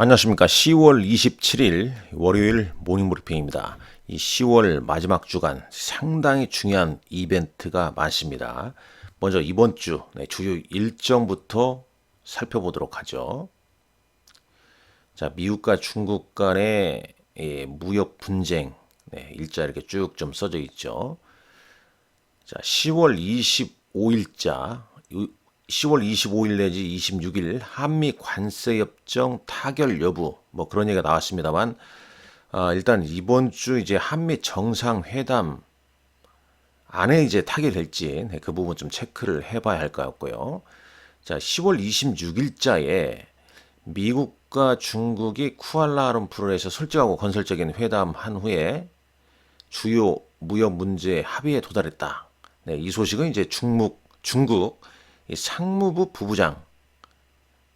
안녕하십니까. 10월 27일 월요일 모닝브리핑입니다. 이 10월 마지막 주간 상당히 중요한 이벤트가 많습니다. 먼저 이번 주 주요 일정부터 살펴보도록 하죠. 자, 미국과 중국 간의 무역 분쟁 일자 이렇게 쭉 좀 써져 있죠. 자, 10월 25일자 10월 25일 내지 26일 한미 관세협정 타결 여부 뭐 그런 얘기가 나왔습니다만 일단 이번 주 이제 한미 정상회담 안에 이제 타결될지 그 부분 좀 체크를 해봐야 할 것 같고요. 자, 10월 26일자에 미국과 중국이 쿠알라룸푸르에서 솔직하고 건설적인 회담한 후에 주요 무역 문제 합의에 도달했다. 이 소식은 이제 중국 이 상무부 부부장이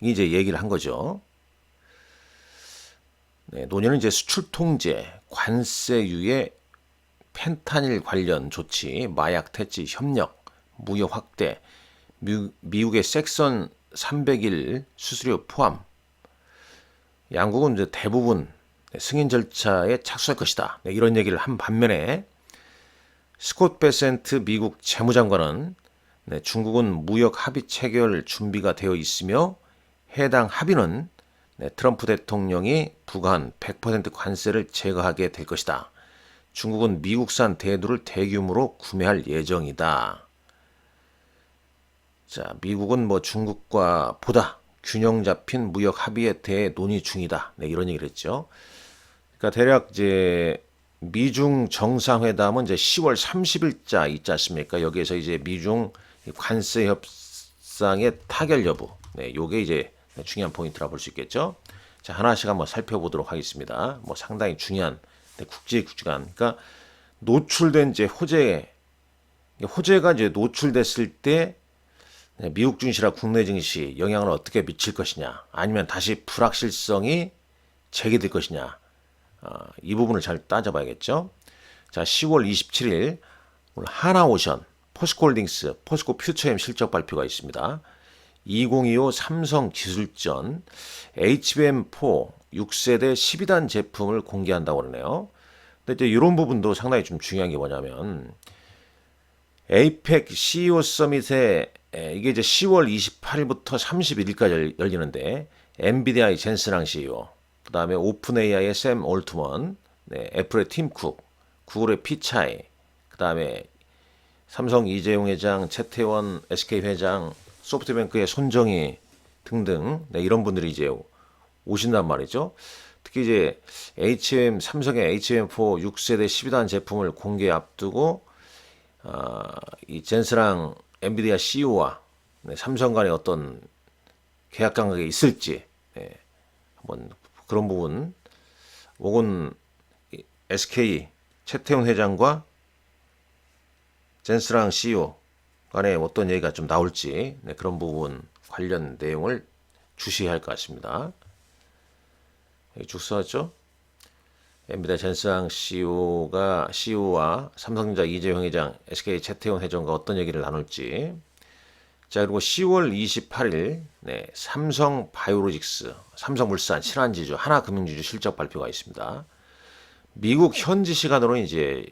이제 얘기를 한 거죠. 논의는 이제 수출 통제, 관세 유예, 펜타닐 관련 조치, 마약 퇴치 협력, 무역 확대, 미국의 섹선 301 수수료 포함. 양국은 이제 대부분 승인 절차에 착수할 것이다. 이런 얘기를 한 반면에 스콧 베센트 미국 재무장관은 중국은 무역 합의 체결 준비가 되어 있으며 해당 합의는 트럼프 대통령이 부과한 100% 관세를 제거하게 될 것이다. 중국은 미국산 대두를 대규모로 구매할 예정이다. 자, 미국은 뭐 중국과 보다 균형 잡힌 무역 합의에 대해 논의 중이다. 이런 얘기를 했죠. 그러니까 대략 이제 미중 정상회담은 이제 10월 30일자 있지 않습니까? 여기에서 이제 미중 관세 협상의 타결 여부. 요게 이제 중요한 포인트라 볼 수 있겠죠. 자, 하나씩 한번 살펴보도록 하겠습니다. 뭐 상당히 중요한 국제기관. 그러니까 노출된 이제 호재가 이제 노출됐을 때 미국 증시나 국내 증시 영향을 어떻게 미칠 것이냐, 아니면 다시 불확실성이 제기될 것이냐, 이 부분을 잘 따져봐야겠죠. 자, 10월 27일 오늘 하나오션, 포스코홀딩스, 포스코 퓨처엠 실적 발표가 있습니다. 2025 삼성 기술전 HBM4 6세대 12단 제품을 공개한다고 그러네요. 근데 이제 이런 부분도 상당히 좀 중요한 게 뭐냐면 에이펙 CEO 서밋에 이게 이제 10월 28일부터 31일까지 열리는데 엔비디아의 젠스랑 CEO, 그 다음에 오픈AI의 샘 올트먼, 애플의 팀 쿡, 구글의 피차이, 그 다음에 삼성 이재용 회장, 최태원 SK 회장, 소프트뱅크의 손정희 등등 이런 분들이 이제 오신단 말이죠. 특히 이제 삼성의 HBM4 6세대 12단 제품을 공개 앞두고 이 젠스랑 엔비디아 CEO와 삼성 간의 어떤 계약 관계가 있을지 한번 그런 부분, 혹은 SK 최태원 회장과 젠스랑 CEO 간에 어떤 얘기가 좀 나올지 그런 부분 관련 내용을 주시해야 할 것 같습니다. 여기 쭉 써왔죠? 엔비디아 젠스랑 CEO와 삼성전자 이재용 회장, SK 최태원 회장과 어떤 얘기를 나눌지. 자, 그리고 10월 28일 삼성 바이오로직스, 삼성물산, 신한지주, 하나금융지주 실적 발표가 있습니다. 미국 현지 시간으로 이제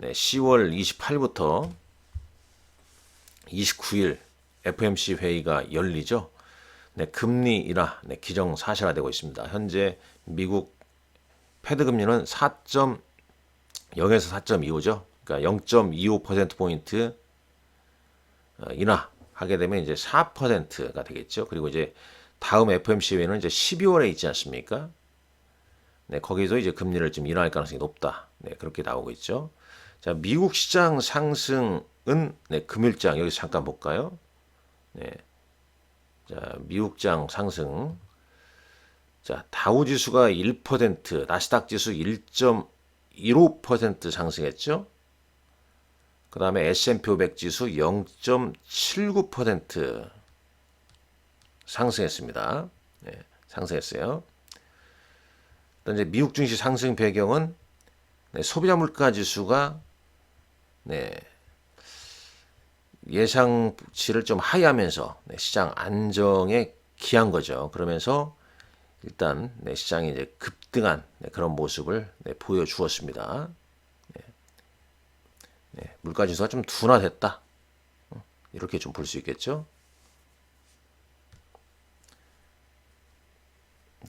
10월 28일부터 29일 FOMC 회의가 열리죠. 금리 인하 기정사실화되고 있습니다. 현재 미국 패드 금리는 4.0에서 4.25죠. 그러니까 0.25%포인트 인하하게 되면 이제 4%가 되겠죠. 그리고 이제 다음 FOMC 회의는 이제 12월에 있지 않습니까? 거기서 이제 금리를 좀 인하할 가능성이 높다. 그렇게 나오고 있죠. 자, 미국 시장 상승은 금일장 여기서 잠깐 볼까요? 자, 미국장 상승. 자, 다우지수가 1%, 나스닥 지수 1.15% 상승했죠. 그 다음에 S&P 500 지수 0.79% 상승했습니다. 상승했어요. 이제 미국 증시 상승 배경은 소비자 물가 지수가 예상치를 좀 하회하면서 시장 안정에 기한 거죠. 그러면서 일단 시장이 이제 급등한 그런 모습을 보여주었습니다. 물가 지수가 좀 둔화됐다. 이렇게 좀 볼 수 있겠죠.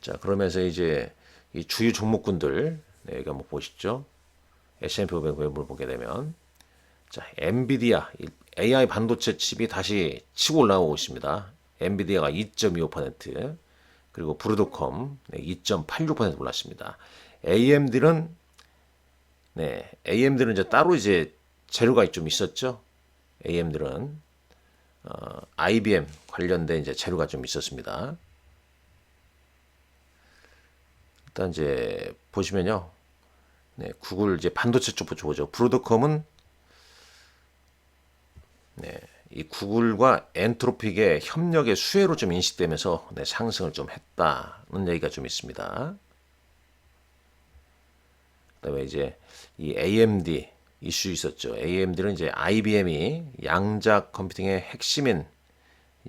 자, 그러면서 이제 이 주요 종목군들 여기 한번 보시죠. S&P 500 매물을 보게 되면 자, 엔비디아 AI 반도체 칩이 다시 치고 올라오고 있습니다. 엔비디아가 2.25%, 그리고 브로드컴 2.86% 올랐습니다. AMD는 AMD는 이제 따로 이제 재료가 좀 있었죠. AMD는 IBM 관련된 이제 재료가 좀 있었습니다. 일단 이제 보시면요. 구글 이제 반도체 쪽부터 보죠. 브로드컴은 이 구글과 엔트로픽의 협력의 수혜로 좀 인식되면서 상승을 좀 했다는 얘기가 좀 있습니다. 그다음에 이제 이 AMD 이슈 있었죠. AMD는 이제 IBM이 양자 컴퓨팅의 핵심인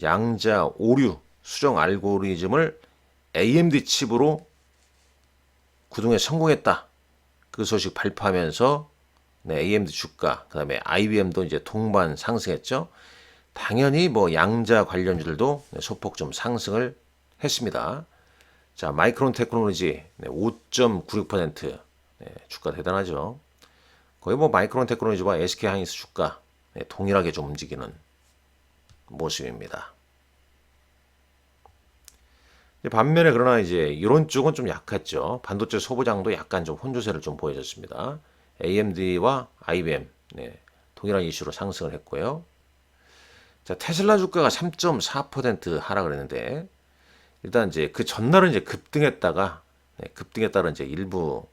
양자 오류 수정 알고리즘을 AMD 칩으로 구동에 성공했다. 그 소식 발표하면서 AMD 주가, 그다음에 IBM도 이제 동반 상승했죠. 당연히 뭐 양자 관련주들도 소폭 좀 상승을 했습니다. 자, 마이크론 테크놀로지 5.96%, 주가 대단하죠. 거의 뭐 마이크론 테크놀로지와 SK 하이닉스 주가 동일하게 좀 움직이는 모습입니다. 반면에 그러나 이제 이런 쪽은 좀 약했죠. 반도체 소부장도 약간 좀 혼조세를 좀 보여줬습니다. AMD와 IBM 동일한 이슈로 상승을 했고요. 자, 테슬라 주가가 3.4% 하락을 했는데 일단 이제 그 전날은 이제 급등했다가 이제 일부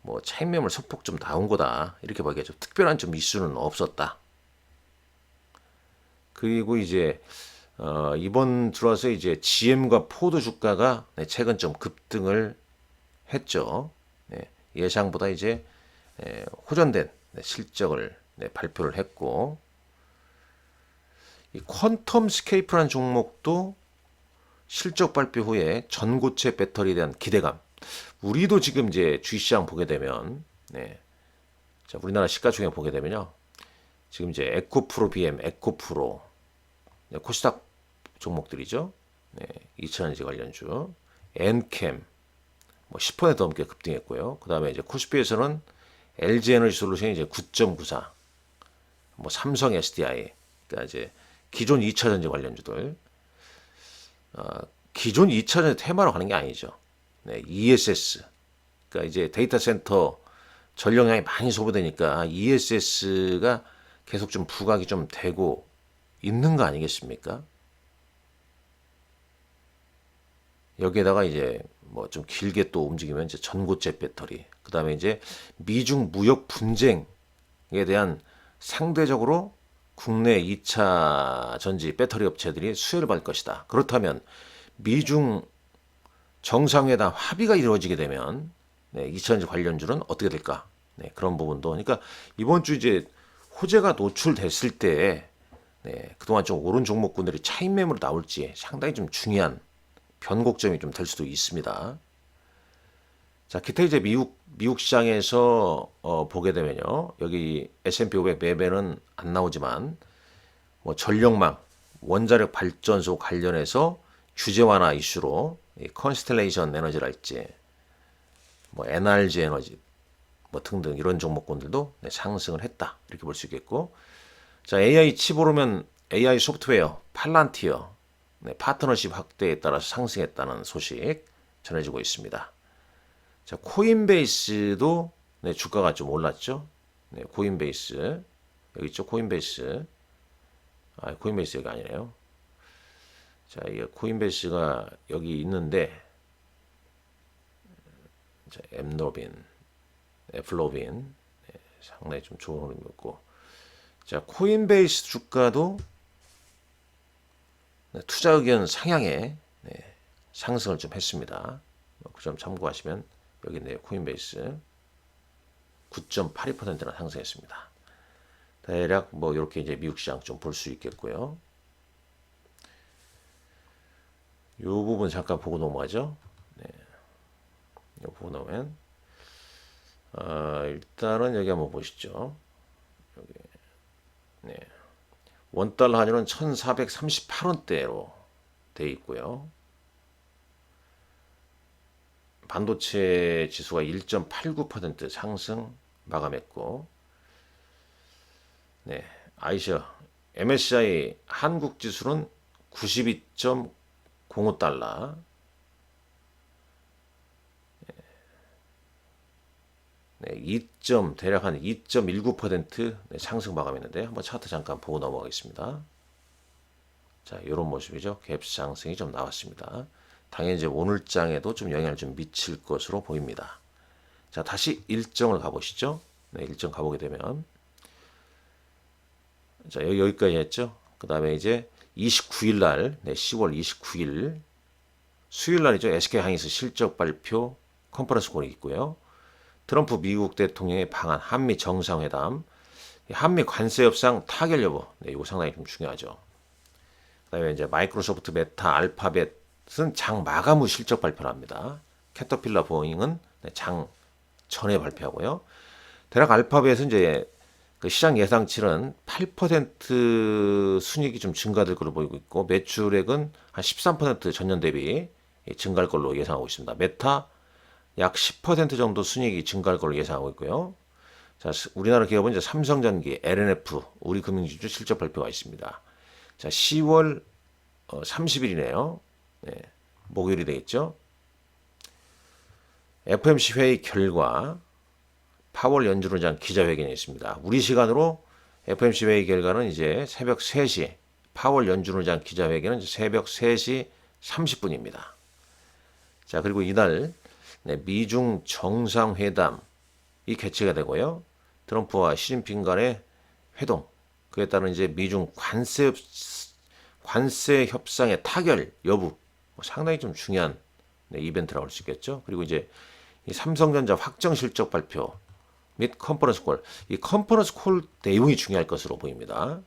뭐 차익 매물 소폭 좀 나온 거다 이렇게 보기에 좀 특별한 좀 이슈는 없었다. 그리고 이제 이번 들어와서 이제 GM과 포드 주가가 최근 좀 급등을 했죠. 예상보다 이제 호전된 실적을 발표를 했고, 이 퀀텀 스케이프라는 종목도 실적 발표 후에 전고체 배터리에 대한 기대감. 우리도 지금 이제 주식시장 보게 되면, 자, 우리나라 시가총액 보게 되면요. 지금 이제 에코프로 BM, 에코프로, 코스닥 종목들이죠. 2,000원지 관련주, 엔캠, 뭐 10% 넘게 급등했고요. 그 다음에 이제 코스피에서는 LG 에너지 솔루션이 이제 9.94, 뭐 삼성 SDI, 그러니까 이제 기존 2차전지 관련주들, 기존 2차전지 테마로 가는 게 아니죠. ESS, 그러니까 이제 데이터 센터 전력량이 많이 소모되니까 ESS가 계속 좀 부각이 좀 되고 있는 거 아니겠습니까? 여기에다가 이제 뭐 좀 길게 또 움직이면 이제 전고체 배터리, 그 다음에 이제 미중 무역 분쟁에 대한 상대적으로 국내 2차 전지 배터리 업체들이 수혜를 받을 것이다. 그렇다면 미중 정상회담 합의가 이루어지게 되면 2차 전지 관련주는 어떻게 될까? 그런 부분도, 그러니까 이번 주 이제 호재가 노출됐을 때 그동안 좀 오른 종목군들이 차익 매물로 나올지 상당히 좀 중요한 변곡점이 좀 될 수도 있습니다. 자, 기타 이제 미국 시장에서 보게 되면요. 여기 S&P 500 매매는 안 나오지만 뭐 전력망, 원자력 발전소 관련해서 규제 완화 이슈로 이 컨스텔레이션 에너지랄지 뭐 NRG 에너지 뭐 등등 이런 종목군들도 상승을 했다. 이렇게 볼 수 있겠고. 자, AI 칩 오르면 AI 소프트웨어 팔란티어 파트너십 확대에 따라서 상승했다는 소식 전해지고 있습니다. 자, 코인베이스도 주가가 좀 올랐죠. 코인베이스 여기 있죠. 코인베이스. 코인베이스 여기 아니네요. 자, 이 코인베이스가 여기 있는데, 자, 엠로빈, 애플로빈 상당히 좀 좋은 흐름이었고, 자, 코인베이스 주가도 투자 의견 상향에 상승을 좀 했습니다. 그 점 참고하시면 여기 있네요. 코인베이스 9.82%나 상승했습니다. 대략 뭐 이렇게 이제 미국 시장 좀 볼 수 있겠고요. 이 부분 잠깐 보고 넘어가죠. 네, 이거 보고 넘으면 일단은 여기 한번 보시죠. 여기 네, 원달러 환율은 1438원대로 돼 있고요. 반도체 지수가 1.89% 상승 마감했고, 네, 아이셔 MSCI 한국 지수는 92.05달러, 네, 대략 한 2.19% 상승 마감했는데 한번 차트 잠깐 보고 넘어가겠습니다. 자, 이런 모습이죠. 갭 상승이 좀 나왔습니다. 당연히 이제 오늘장에도 좀 영향을 좀 미칠 것으로 보입니다. 자, 다시 일정을 가보시죠. 네, 일정 가보게 되면 자, 여기까지 했죠. 그 다음에 이제 29일 날, 네, 10월 29일 수요일 날이죠. SK하이닉스 실적 발표 컨퍼런스 콜이 있고요. 트럼프 미국 대통령의 방한 한미 정상회담, 한미 관세 협상 타결 여부, 네, 이거 상당히 좀 중요하죠. 그다음에 이제 마이크로소프트, 메타, 알파벳은 장 마감 후 실적 발표를 합니다. 캐터필러, 보잉은 장 전에 발표하고요. 대략 알파벳은 이제 그 시장 예상치는 8% 순이익이 좀 증가될 걸로 보이고 있고, 매출액은 한 13% 전년 대비 증가할 걸로 예상하고 있습니다. 메타 약 10% 정도 순이익이 증가할 걸로 예상하고 있고요. 자, 우리나라 기업은 이제 삼성전기, LNF, 우리금융지주 실적 발표가 있습니다. 자, 10월 30일이네요. 네, 목요일이 되겠죠. FOMC 회의 결과 파월 연준의장 기자회견이 있습니다. 우리 시간으로 FOMC 회의 결과는 이제 새벽 3시, 파월 연준의장 기자회견은 이제 새벽 3시 30분입니다. 자, 그리고 이날 네, 미중 정상회담이 개최가 되고요. 트럼프와 시진핑 간의 회동, 그에 따른 이제 미중 관세 협상의 타결 여부, 상당히 좀 중요한 네, 이벤트라고 할 수 있겠죠. 그리고 이제 이 삼성전자 확정 실적 발표 및 컨퍼런스 콜, 이 컨퍼런스 콜 내용이 중요할 것으로 보입니다.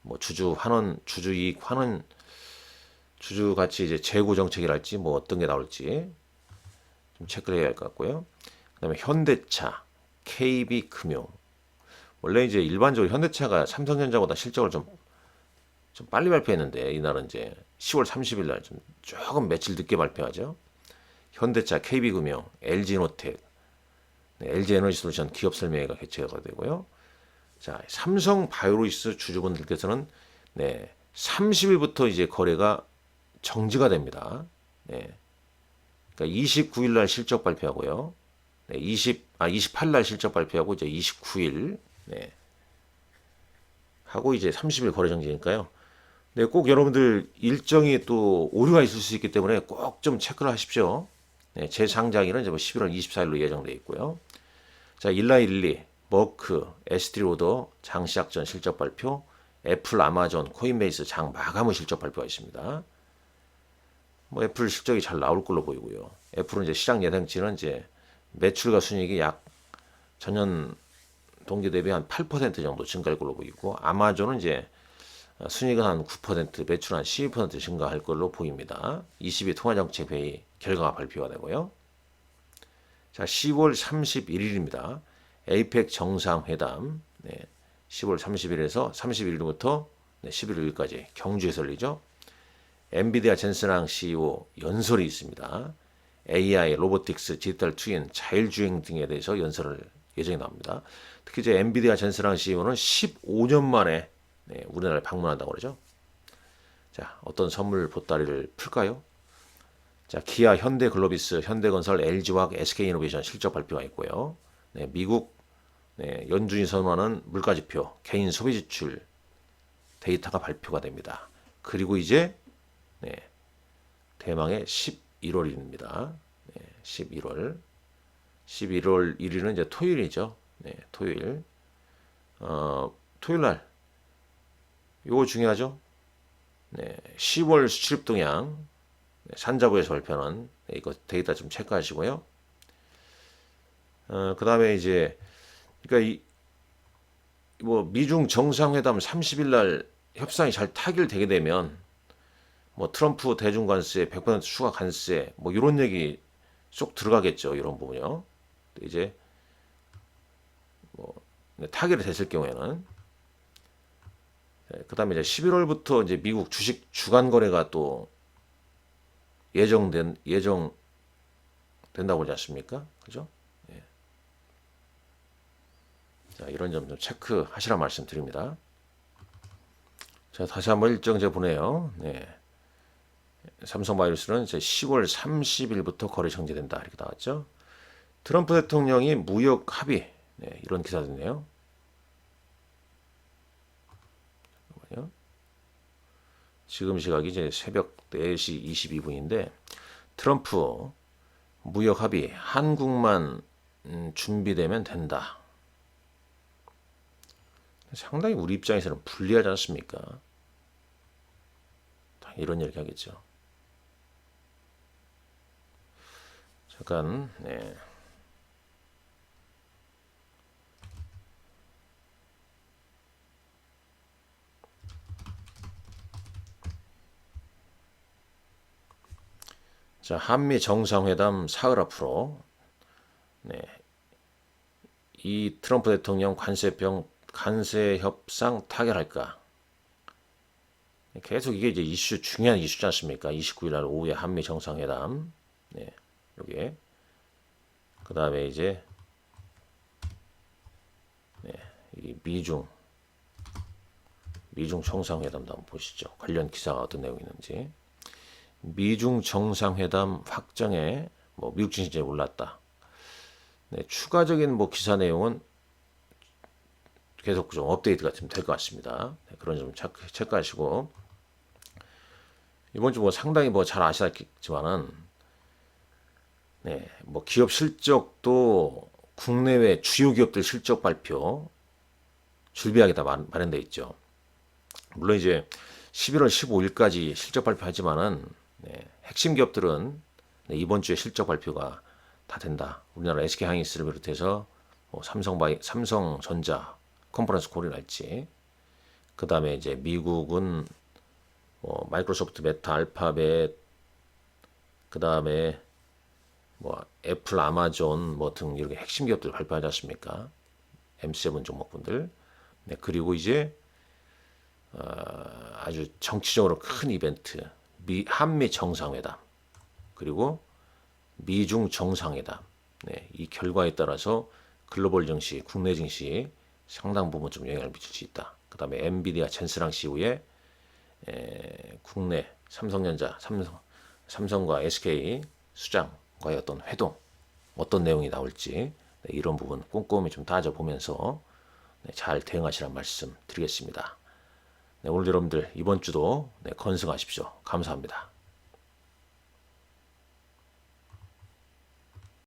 뭐 주주 환원, 주주 이익 환원, 주주 가치 이제 재고 정책이랄지 뭐 어떤 게 나올지 좀 체크를 해야 할 것 같고요. 그다음에 현대차, KB금융. 원래 이제 일반적으로 현대차가 삼성전자보다 실적을 좀 빨리 발표했는데 이날은 이제 10월 30일 날 좀 조금 며칠 늦게 발표하죠. 현대차, KB금융, LG노텍, 네, LG에너지솔루션 기업 설명회가 개최가 되고요. 자, 삼성 바이오로이스 주주분들께서는 네, 30일부터 이제 거래가 정지가 됩니다. 네. 그러니까 29일 날 실적 발표하고요. 네, 28일 날 실적 발표하고 이제 29일 네. 하고 이제 30일 거래 정지니까요. 네, 꼭 여러분들 일정이 또 오류가 있을 수 있기 때문에 꼭 좀 체크를 하십시오. 네, 재상장일은 이제 11월 24일로 예정되어 있고요. 자, 일라일리, 머크, 에스티로더 장 시작 전 실적 발표, 애플, 아마존, 코인베이스 장 마감 후 실적 발표가 있습니다. 뭐 애플 실적이 잘 나올 걸로 보이고요. 애플은 이제 시장 예상치는 이제 매출과 순이익이 약 전년 동기 대비 한 8% 정도 증가할 걸로 보이고, 아마존은 이제 순이익은 한 9%, 매출 한 12% 증가할 걸로 보입니다. 22 통화정책회의 결과가 발표가 되고요. 자, 10월 31일입니다. 에이펙 정상회담. 네, 10월 30일에서 31일부터 11일까지 경주에서 열리죠. 엔비디아 젠슨항 CEO 연설이 있습니다. AI, 로보틱스, 디지털 트윈, 자율주행 등에 대해서 연설을 예정이 나옵니다. 특히 이제 엔비디아 젠슨항 CEO는 15년 만에 우리나라에 방문한다고 그러죠. 자, 어떤 선물 보따리를 풀까요? 자, 기아, 현대글로비스, 현대건설, LG화학, SK이노베이션 실적 발표가 있고요. 네, 미국 연준이 선호하는 물가지표, 개인 소비지출 데이터가 발표가 됩니다. 그리고 이제 대망의 11월입니다. 11월 1일은 이제 토요일이죠. 토요일. 토요일 날 요거 중요하죠. 10월 수출입 동향 산자부에서 발표하는 이거 데이터 좀 체크하시고요. 그 다음에 이제 그러니까 뭐 미중 정상회담 30일 날 협상이 잘 타결되게 되면 뭐 트럼프 대중 관세, 100% 추가 관세, 뭐 이런 얘기 쏙 들어가겠죠. 이런 부분이요. 이제 뭐 타결이 됐을 경우에는 그다음에 이제 11월부터 이제 미국 주식 주간 거래가 또 예정된다고 하지 않습니까? 그죠? 예. 자, 이런 점 좀 체크하시라 말씀드립니다. 자, 다시 한번 일정 제가 보내요. 네. 삼성바이오로스는 이제 10월 30일부터 거래 정지된다 이렇게 나왔죠. 트럼프 대통령이 무역 합의 네, 이런 기사도 있네요. 잠깐만요. 지금 시각이 이제 새벽 4시 22분인데 트럼프 무역 합의 한국만 준비되면 된다. 상당히 우리 입장에서는 불리하지 않습니까? 이런 얘기 하겠죠. 잠깐, 네. 자, 한미 정상회담 사흘 앞으로, 네. 이 트럼프 대통령 관세 협상 타결할까? 계속 이게 이제 중요한 이슈지 않습니까? 29일 날 오후에 한미 정상회담. 네. 여기에. 그 다음에 이제, 네. 이 미중 정상회담도 한번 보시죠. 관련 기사가 어떤 내용이 있는지. 미중 정상회담 확정에 뭐 미국 증시에 올랐다. 네, 추가적인 뭐 기사 내용은 계속 좀 업데이트가 좀 될 것 같습니다. 네, 그런 점 체크하시고 이번 주 뭐 상당히 뭐 잘 아시겠지만은 네, 뭐 기업 실적도 국내외 주요 기업들 실적 발표 줄비하게 다 마련돼 있죠. 물론 이제 11월 15일까지 실적 발표하지만은 네, 핵심 기업들은 네, 이번 주에 실적 발표가 다 된다. 우리나라 SK하이닉스를 비롯해서 뭐 삼성전자, 컨퍼런스 콜이랄지, 그 다음에 이제 미국은 뭐 마이크로소프트, 메타, 알파벳, 그 다음에 뭐 애플, 아마존 뭐 등 이렇게 핵심 기업들 발표하지 않습니까? M7 종목분들. 네, 그리고 이제 아주 정치적으로 큰 이벤트, 한미 정상회담, 그리고 미중 정상회담. 네, 이 결과에 따라서 글로벌 증시, 국내 증시 상당 부분 좀 영향을 미칠 수 있다. 그 다음에 엔비디아 젠스랑 이후에 국내 삼성전자, 삼성과 SK 수장과의 어떤 회동, 어떤 내용이 나올지 네, 이런 부분 꼼꼼히 좀 따져보면서 네, 잘 대응하시라는 말씀 드리겠습니다. 네, 오늘 여러분들 이번 주도 네, 건승하십시오. 감사합니다.